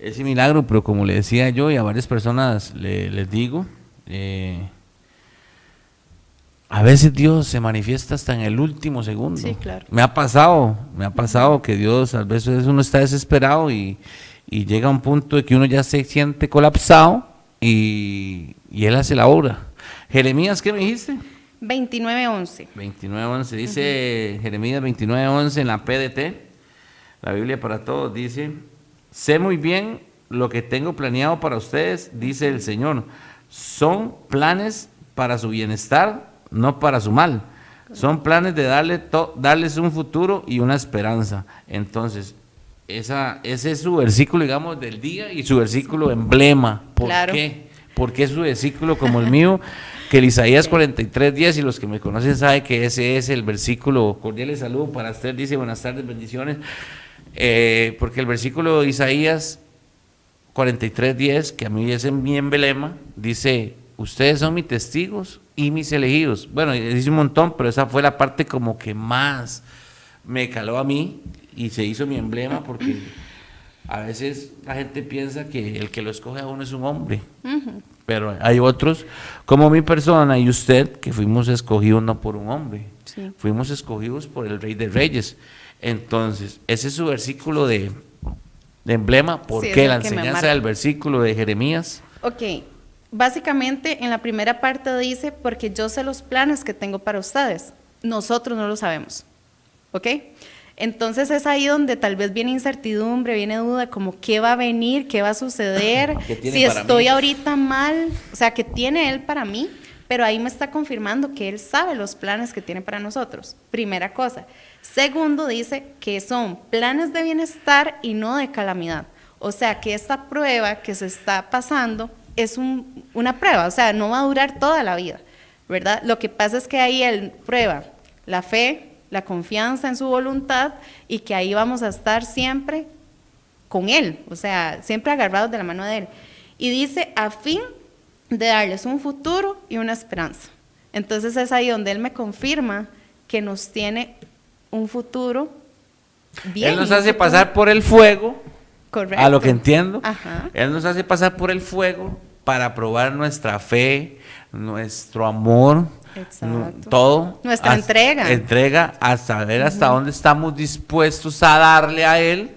ese milagro, pero como le decía yo, y a varias personas les digo, a veces Dios se manifiesta hasta en el último segundo. Sí, claro. Me ha pasado que Dios, a veces uno está desesperado y llega a un punto de que uno ya se siente colapsado y Él hace la obra. Jeremías, ¿qué me dijiste? 29:11. 29:11, dice Jeremías 29:11 en la PDT, la Biblia para todos, dice: sé muy bien lo que tengo planeado para ustedes, dice el Señor. Son planes para su bienestar, no para su mal. Son planes de darles un futuro y una esperanza. Entonces, ese es su versículo, digamos, del día, y su versículo emblema. ¿Por qué? Porque es su versículo como el mío, que el Isaías 43:10, y los que me conocen saben que ese es el versículo. Cordiales saludos para Esther, dice: buenas tardes, bendiciones. Porque el versículo de Isaías 43:10, que a mí es mi emblema, dice: ustedes son mis testigos y mis elegidos. Bueno, dice un montón, pero esa fue la parte como que más me caló a mí y se hizo mi emblema, porque a veces la gente piensa que el que lo escoge a uno es un hombre, pero hay otros, como mi persona y usted, que fuimos escogidos no por un hombre, fuimos escogidos por el Rey de Reyes. Entonces, ese es su versículo de emblema. ¿Por qué la enseñanza del versículo de Jeremías? Ok, básicamente en la primera parte dice: porque yo sé los planes que tengo para ustedes. Nosotros no lo sabemos, ¿ok? Entonces es ahí donde tal vez viene incertidumbre, viene duda, como qué va a venir, qué va a suceder, si estoy ahorita mal, o sea, ¿qué tiene Él para mí? Pero ahí me está confirmando que Él sabe los planes que tiene para nosotros, primera cosa. Segundo, dice que son planes de bienestar y no de calamidad. O sea, que esta prueba que se está pasando es una prueba, o sea, no va a durar toda la vida, ¿verdad? Lo que pasa es que ahí él prueba la fe, la confianza en su voluntad y que ahí vamos a estar siempre con él, o sea, siempre agarrados de la mano de él. Y dice, a fin de darles un futuro y una esperanza. Entonces es ahí donde él me confirma que nos tiene un futuro bien. Él nos un hace futuro pasar por el fuego, correcto. a lo que entiendo. Ajá. Él nos hace pasar por el fuego para probar nuestra fe, nuestro amor, Exacto. todo. Nuestra entrega. Entrega hasta ver hasta dónde estamos dispuestos a darle a Él.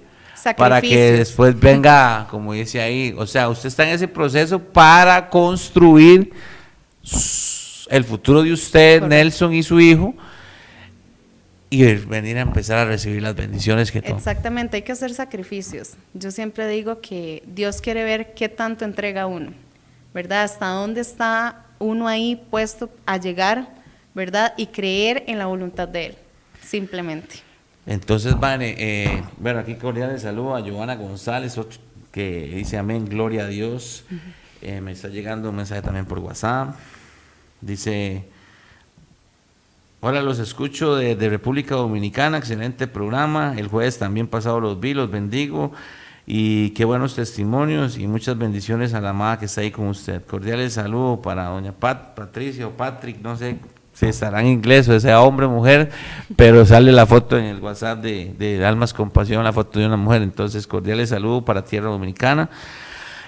Para que Sacrificios. después venga, como dice ahí, o sea, usted está en ese proceso para construir el futuro de usted, Correcto. Nelson y su hijo, y venir a empezar a recibir las bendiciones que toma. Exactamente, hay que hacer sacrificios. Yo siempre digo que Dios quiere ver qué tanto entrega uno, ¿verdad? Hasta dónde está uno ahí puesto a llegar, ¿verdad? Y creer en la voluntad de Él, simplemente. Entonces, Vane, bueno, aquí cordiales saludo a Giovanna González, que dice amén, gloria a Dios. Me está llegando un mensaje también por WhatsApp. Dice, hola, los escucho de República Dominicana, excelente programa. El jueves también pasado los vi, los bendigo. Y qué buenos testimonios y muchas bendiciones a la amada que está ahí con usted. Cordiales saludos para doña Patricia o Patrick, no sé si estará en inglés o sea hombre o mujer, pero sale la foto en el WhatsApp de Almas Compasión, la foto de una mujer. Entonces, cordiales saludos para Tierra Dominicana.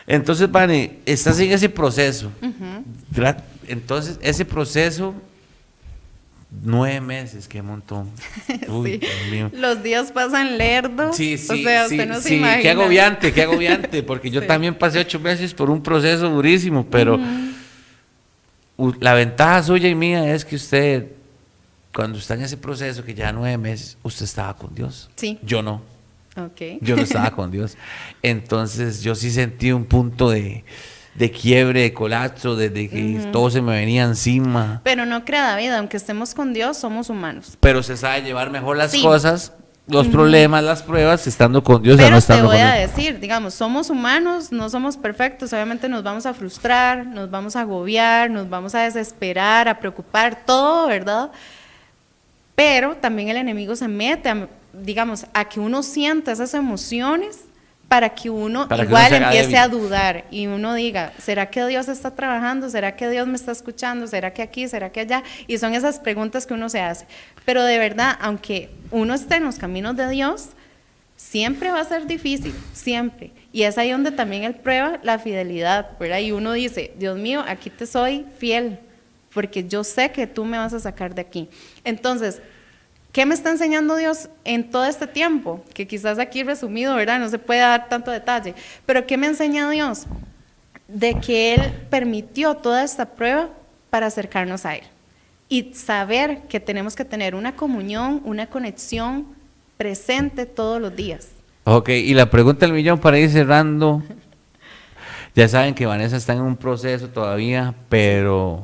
Entonces, Vane, estás en ese proceso. ¿Verdad? Entonces, ese proceso, 9 meses, qué montón. Uy, Sí. Dios mío. Los días pasan lerdos, Sí, sí, o sea, sí, usted no se sí, imagina. qué agobiante, porque yo Sí. también pasé 8 meses por un proceso durísimo, pero la ventaja suya y mía es que usted, cuando está en ese proceso, que ya 9 meses, usted estaba con Dios. Sí. Yo no, Ok. yo no estaba con Dios. Entonces yo sí sentí un punto de quiebre, de colapso, desde que todo se me venía encima. Pero no crea, David, aunque estemos con Dios, somos humanos. Pero se sabe llevar mejor las Sí. cosas, los problemas, las pruebas, estando con Dios o Pero no te estando voy con a Él. decir, digamos, somos humanos, no somos perfectos, obviamente nos vamos a frustrar, nos vamos a agobiar, nos vamos a desesperar, a preocupar, todo, ¿verdad? Pero también el enemigo se mete, digamos, a que uno sienta esas emociones para que uno Para que igual uno se haga empiece débil. a dudar y uno diga, ¿será que Dios está trabajando? ¿Será que Dios me está escuchando? ¿Será que aquí? ¿Será que allá? Y son esas preguntas que uno se hace. Pero de verdad, aunque uno esté en los caminos de Dios, siempre va a ser difícil, siempre. Y es ahí donde también Él prueba la fidelidad, ¿verdad? Y uno dice, Dios mío, aquí te soy fiel, porque yo sé que tú me vas a sacar de aquí. Entonces, ¿qué me está enseñando Dios en todo este tiempo? Que quizás aquí resumido, ¿verdad? No se puede dar tanto detalle. Pero ¿qué me enseña Dios? De que Él permitió toda esta prueba para acercarnos a Él. Y saber que tenemos que tener una comunión, una conexión presente todos los días. Ok, y la pregunta del millón para ir cerrando. Ya saben que Vanessa está en un proceso todavía, pero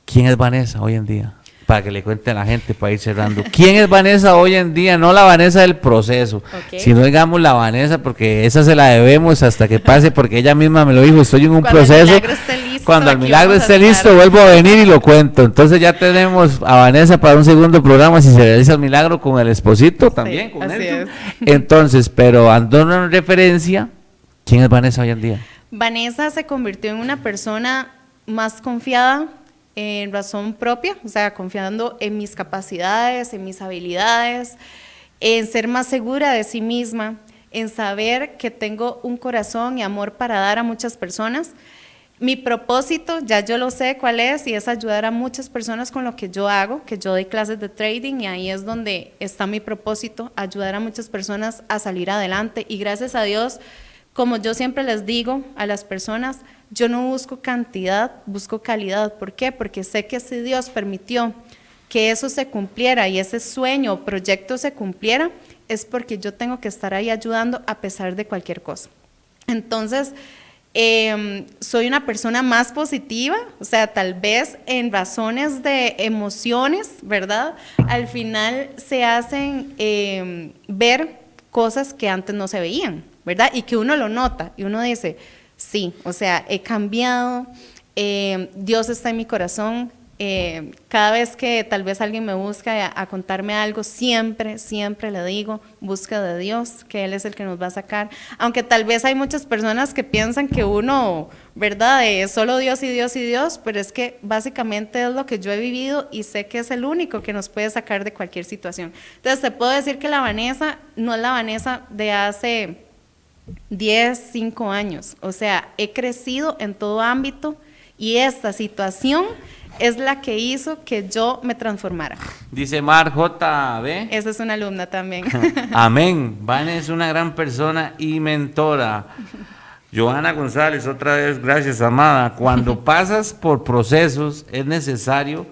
¿quién es Vanessa hoy en día? Para que le cuente a la gente, para ir cerrando. ¿Quién es Vanessa hoy en día? No la Vanessa del proceso, Ok. sino digamos la Vanessa, porque esa se la debemos hasta que pase, porque ella misma me lo dijo, estoy en un Cuando el proceso. milagro esté listo, Cuando el aquí milagro vamos a esté estar. listo, vuelvo a venir y lo cuento. Entonces ya tenemos a Vanessa para un segundo programa, si se realiza el milagro con el esposito también, con así Nelson. es. Entonces, pero dando una referencia, ¿quién es Vanessa hoy en día? Vanessa se convirtió en una persona más confiada en razón propia, o sea, confiando en mis capacidades, en mis habilidades, en ser más segura de sí misma, en saber que tengo un corazón y amor para dar a muchas personas. Mi propósito, ya yo lo sé cuál es, y es ayudar a muchas personas con lo que yo hago, que yo doy clases de trading y ahí es donde está mi propósito, ayudar a muchas personas a salir adelante. Y gracias a Dios, como yo siempre les digo a las personas, yo no busco cantidad, busco calidad. ¿Por qué? Porque sé que si Dios permitió que eso se cumpliera y ese sueño o proyecto se cumpliera, es porque yo tengo que estar ahí ayudando a pesar de cualquier cosa. Entonces, Soy una persona más positiva, o sea, tal vez en razones de emociones, ¿verdad? Al final se hacen ver cosas que antes no se veían, ¿verdad? Y que uno lo nota y uno dice, sí, o sea, he cambiado, Dios está en mi corazón. Cada vez que tal vez alguien me busca a contarme algo, siempre le digo, busca de Dios, que Él es el que nos va a sacar. Aunque tal vez hay muchas personas que piensan que uno, ¿verdad? Solo Dios y Dios y Dios, pero es que básicamente es lo que yo he vivido y sé que es el único que nos puede sacar de cualquier situación. Entonces te puedo decir que la Vanessa no es la Vanessa de hace 10, 5 años. O sea, he crecido en todo ámbito y esta situación es la que hizo que yo me transformara. Dice Mar JB. Esa es una alumna también. Amén. Vane es una gran persona y mentora. Joana González, otra vez, gracias, amada. Cuando pasas por procesos es necesario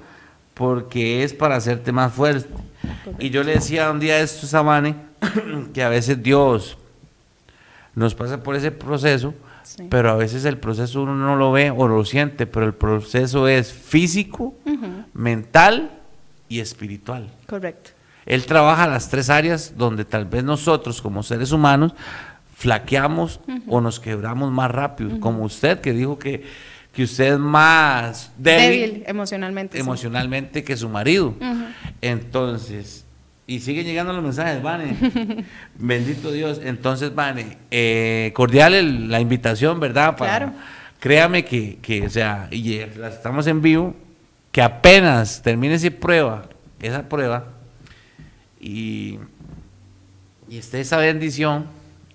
porque es para hacerte más fuerte. Y yo le decía un día esto a Vane, que a veces Dios nos pasa por ese proceso, sí, pero a veces el proceso uno no lo ve o lo siente, pero el proceso es físico, mental y espiritual. Correcto. Él trabaja las 3 áreas donde tal vez nosotros como seres humanos flaqueamos o nos quebramos más rápido, como usted que dijo que usted es más débil emocionalmente, emocionalmente sí, que su marido. Entonces, y siguen llegando los mensajes, Vane. Bendito Dios. Entonces, Vane, cordial la invitación, ¿verdad? Claro. Créame que, o sea, y estamos en vivo, que apenas termine esa prueba, y esté esa bendición,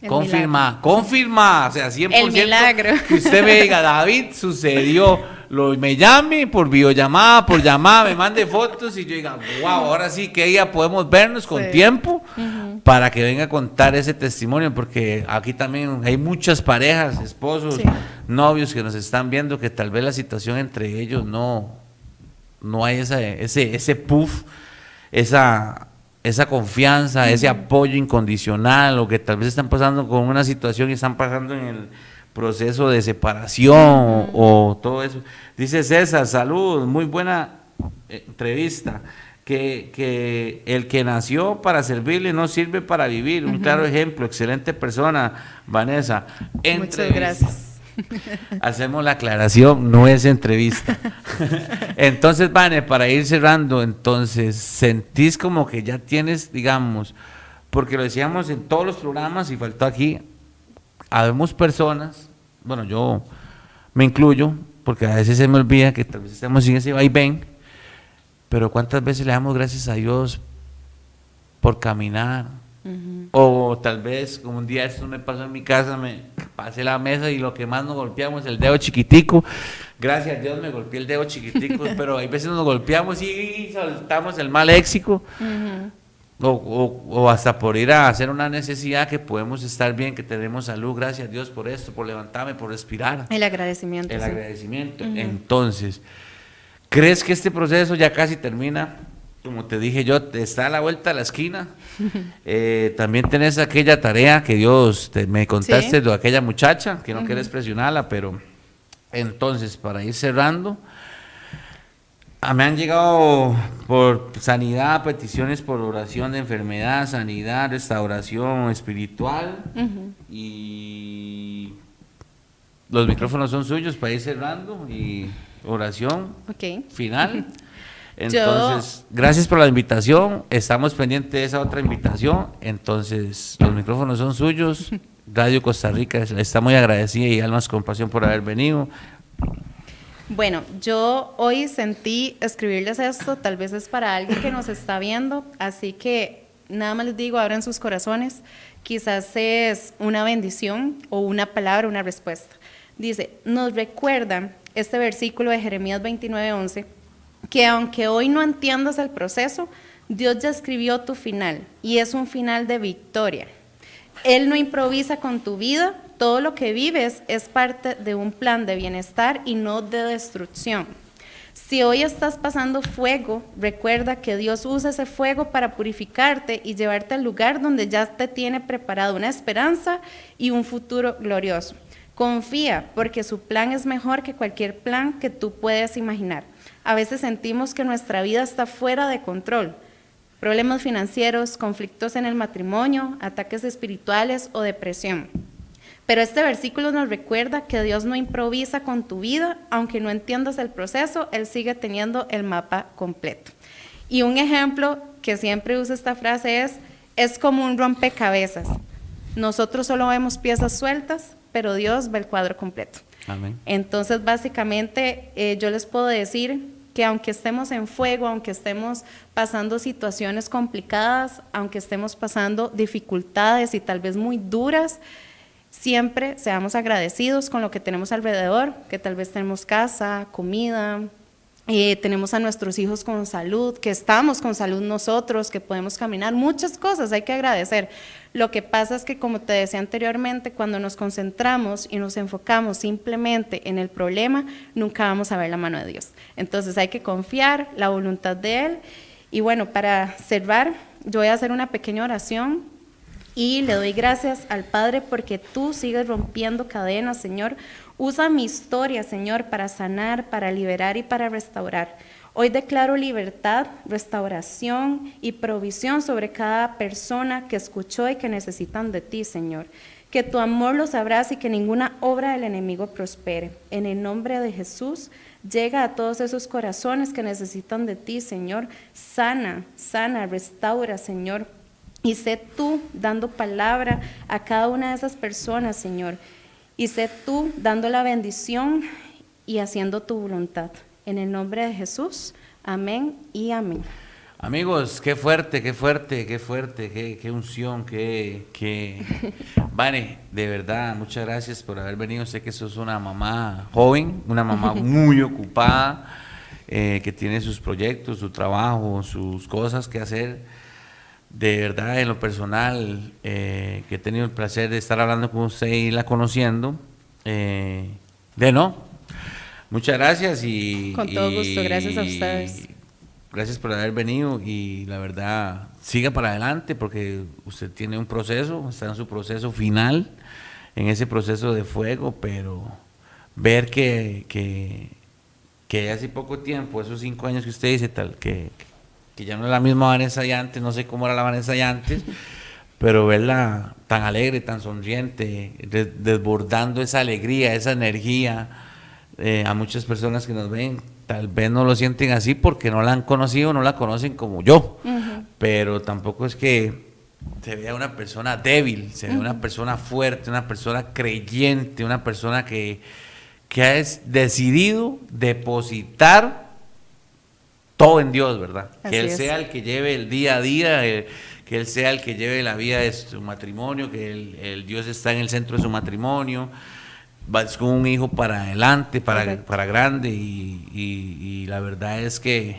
confirma, o sea, 100%. El milagro. Que usted me diga, David, sucedió. Me llame por videollamada, por llamada, me mande fotos y yo diga, wow, ahora sí que ya podemos vernos con tiempo para que venga a contar ese testimonio, porque aquí también hay muchas parejas, esposos, novios que nos están viendo que tal vez la situación entre ellos no hay ese puff, esa confianza, ese apoyo incondicional, o que tal vez están pasando con una situación y están pasando en el proceso de separación o todo eso. Dice César, salud, muy buena entrevista, que el que nació para servirle no sirve para vivir, un claro ejemplo, excelente persona, Vanessa. Muchas gracias. Hacemos la aclaración, no es entrevista. Entonces, Vane, para ir cerrando, entonces, ¿sentís como que ya tienes, digamos, porque lo decíamos en todos los programas y faltó aquí, habemos personas, bueno, yo me incluyo, porque a veces se me olvida que tal vez estamos en ese vaivén, pero ¿cuántas veces le damos gracias a Dios por caminar? O tal vez, como un día esto me pasó en mi casa, me pasé la mesa y lo que más nos golpeamos el dedo chiquitico, gracias a Dios me golpeé el dedo chiquitico, pero hay veces nos golpeamos y soltamos el mal léxico. O hasta por ir a hacer una necesidad, que podemos estar bien, que tenemos salud, gracias a Dios por esto, por levantarme, por respirar. El agradecimiento. El agradecimiento. Entonces, ¿crees que este proceso ya casi termina? Como te dije yo, está a la vuelta de la esquina. También tenés aquella tarea que Dios me contaste de aquella muchacha, que no quieres presionarla, pero entonces, para ir cerrando, me han llegado por sanidad, peticiones por oración de enfermedad, sanidad, restauración espiritual, y los micrófonos son suyos para ir cerrando y oración final. Entonces, gracias por la invitación, estamos pendientes de esa otra invitación, entonces los micrófonos son suyos. Radio Costa Rica está muy agradecida y almas con pasión por haber venido. Bueno, yo hoy sentí escribirles esto, tal vez es para alguien que nos está viendo, así que nada más les digo, abran sus corazones, quizás es una bendición o una palabra, una respuesta. Dice, nos recuerda este versículo de Jeremías 29:11, que aunque hoy no entiendas el proceso, Dios ya escribió tu final y es un final de victoria. Él no improvisa con tu vida. Todo lo que vives es parte de un plan de bienestar y no de destrucción. Si hoy estás pasando fuego, recuerda que Dios usa ese fuego para purificarte y llevarte al lugar donde ya te tiene preparado una esperanza y un futuro glorioso. Confía, porque su plan es mejor que cualquier plan que tú puedas imaginar. A veces sentimos que nuestra vida está fuera de control. Problemas financieros, conflictos en el matrimonio, ataques espirituales o depresión. Pero este versículo nos recuerda que Dios no improvisa con tu vida, aunque no entiendas el proceso, Él sigue teniendo el mapa completo. Y un ejemplo que siempre uso esta frase es como un rompecabezas. Nosotros solo vemos piezas sueltas, pero Dios ve el cuadro completo. Amén. Entonces, básicamente, yo les puedo decir que aunque estemos en fuego, aunque estemos pasando situaciones complicadas, aunque estemos pasando dificultades y tal vez muy duras, siempre seamos agradecidos con lo que tenemos alrededor, que tal vez tenemos casa, comida, tenemos a nuestros hijos con salud, que estamos con salud nosotros, que podemos caminar, muchas cosas hay que agradecer. Lo que pasa es que, como te decía anteriormente, cuando nos concentramos y nos enfocamos simplemente en el problema, nunca vamos a ver la mano de Dios. Entonces hay que confiar, la voluntad de Él. Y bueno, para cerrar, yo voy a hacer una pequeña oración y le doy gracias al Padre porque tú sigues rompiendo cadenas, Señor. Usa mi historia, Señor, para sanar, para liberar y para restaurar. Hoy declaro libertad, restauración y provisión sobre cada persona que escuchó y que necesitan de ti, Señor. Que tu amor los abrace y que ninguna obra del enemigo prospere. En el nombre de Jesús, llega a todos esos corazones que necesitan de ti, Señor. Sana, sana, restaura, Señor. Y sé tú dando palabra a cada una de esas personas, Señor. Y sé tú dando la bendición y haciendo tu voluntad. En el nombre de Jesús, amén y amén. Amigos, qué fuerte, qué fuerte, qué fuerte, qué unción, Vane, de verdad, muchas gracias por haber venido. Sé que sos una mamá joven, una mamá muy ocupada, que tiene sus proyectos, su trabajo, sus cosas que hacer. De verdad, en lo personal, que he tenido el placer de estar hablando con usted y la conociendo, muchas gracias y... Con todo gusto, gracias a ustedes. Gracias por haber venido y la verdad, siga para adelante porque usted tiene un proceso, está en su proceso final, en ese proceso de fuego, pero ver que hace poco tiempo, esos 5 años que usted dice, que ya no es la misma Vanessa de antes, no sé cómo era la Vanessa de antes, pero verla tan alegre, tan sonriente, desbordando esa alegría, esa energía, a muchas personas que nos ven, tal vez no lo sienten así porque no la han conocido, no la conocen como yo, pero tampoco es que se vea una persona débil, se ve una persona fuerte, una persona creyente, una persona que ha decidido depositar todo en Dios, ¿verdad? Así que Él es. sea el que lleve el día a día, que Él sea el que lleve la vida de su matrimonio, que el Dios está en el centro de su matrimonio, vas con un hijo para adelante, para grande, y la verdad es que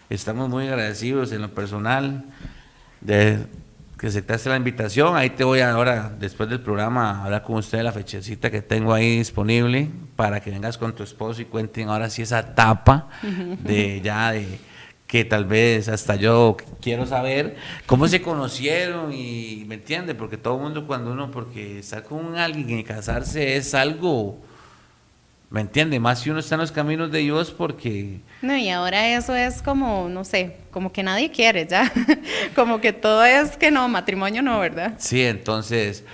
estamos muy agradecidos en lo personal de que aceptaste la invitación. Ahí te voy ahora, después del programa, a hablar con usted de la fechecita que tengo ahí disponible para que vengas con tu esposo y cuenten ahora sí esa etapa de que tal vez hasta yo quiero saber cómo se conocieron y me entiende, porque todo el mundo porque estar con alguien y casarse es algo, me entiende, más si uno está en los caminos de Dios porque... No, y ahora eso es como, no sé, como que nadie quiere ya, como que todo es que no, matrimonio no, ¿verdad? Sí, entonces,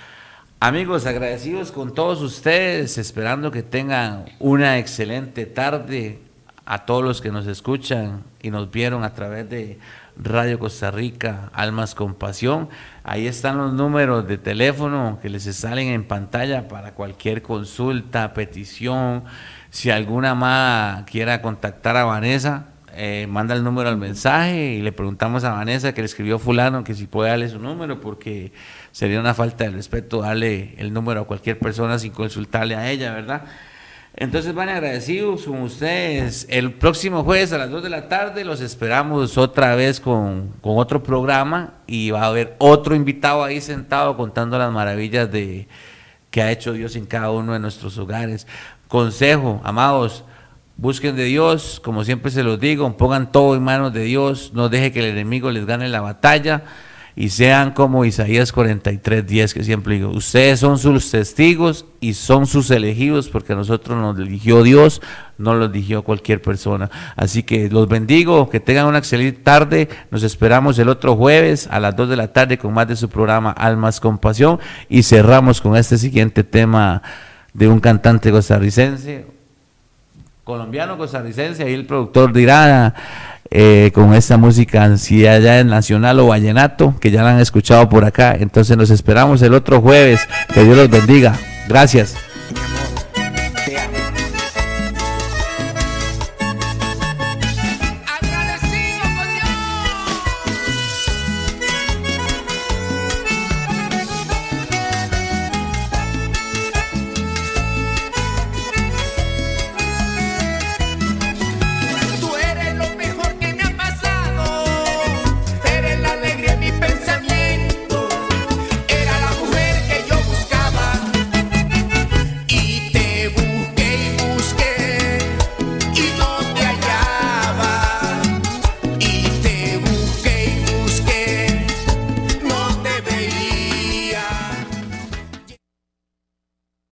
amigos, agradecidos con todos ustedes, esperando que tengan una excelente tarde. A todos los que nos escuchan y nos vieron a través de Radio Costa Rica, Almas con Pasión, ahí están los números de teléfono que les salen en pantalla para cualquier consulta, petición. Si alguna más quiera contactar a Vanessa, manda el número al mensaje y le preguntamos a Vanessa, que le escribió fulano, que si puede darle su número, porque sería una falta de respeto darle el número a cualquier persona sin consultarle a ella, ¿verdad? Entonces van agradecidos con ustedes. El próximo jueves a las 2 de la tarde los esperamos otra vez con otro programa y va a haber otro invitado ahí sentado contando las maravillas que ha hecho Dios en cada uno de nuestros hogares. Consejo, amados, busquen de Dios, como siempre se los digo, pongan todo en manos de Dios, no deje que el enemigo les gane la batalla y sean como Isaías 43:10, que siempre digo, ustedes son sus testigos y son sus elegidos, porque a nosotros nos eligió Dios, no los eligió cualquier persona. Así que los bendigo, que tengan una excelente tarde. Nos esperamos el otro jueves a las 2 de la tarde con más de su programa Almas con Pasión, y cerramos con este siguiente tema de un cantante colombiano costarricense, ahí el productor dirá, con esta música, si allá en nacional o vallenato, que ya la han escuchado por acá. Entonces nos esperamos el otro jueves. Que Dios los bendiga. Gracias. Mi amor.